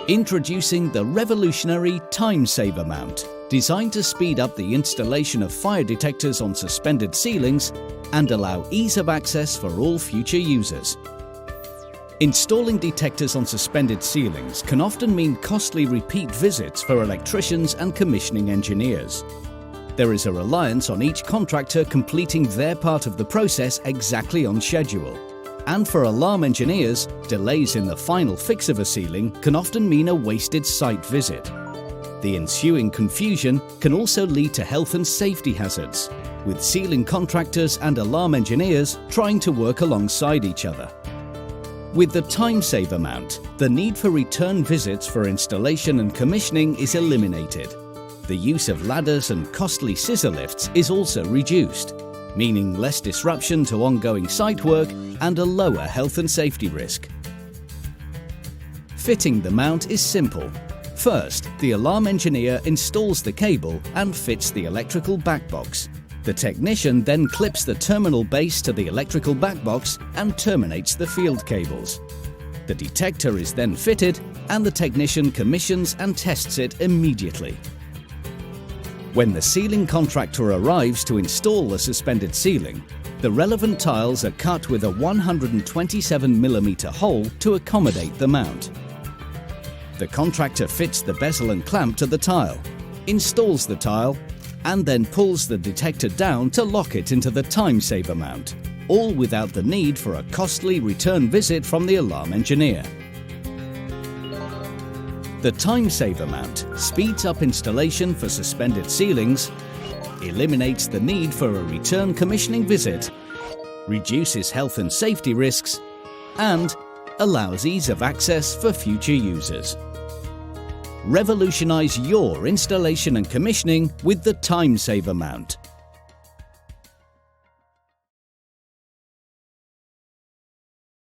Introducing the revolutionary time saver mount, designed to speed up the installation of fire detectors on suspended ceilings and allow ease of access for all future users. Installing detectors on suspended ceilings can often mean costly repeat visits for electricians and commissioning engineers. There is a reliance on each contractor completing their part of the process exactly on schedule. And for alarm engineers, delays in the final fix of a ceiling can often mean a wasted site visit. The ensuing confusion can also lead to health and safety hazards, with ceiling contractors and alarm engineers trying to work alongside each other. With the time saver mount, the need for return visits for installation and commissioning is eliminated. The use of ladders and costly scissor lifts is also reduced, meaning less disruption to ongoing site work and a lower health and safety risk. Fitting the mount is simple. First, the alarm engineer installs the cable and fits the electrical backbox. The technician then clips the terminal base to the electrical backbox and terminates the field cables. The detector is then fitted and the technician commissions and tests it immediately. When the ceiling contractor arrives to install the suspended ceiling, the relevant tiles are cut with a 127mm hole to accommodate the mount. The contractor fits the bezel and clamp to the tile, installs the tile, and then pulls the detector down to lock it into the time saver mount, all without the need for a costly return visit from the alarm engineer. The time saver mount speeds up installation for suspended ceilings, eliminates the need for a return commissioning visit, reduces health and safety risks, and allows ease of access for future users. Revolutionize your installation and commissioning with the time saver mount.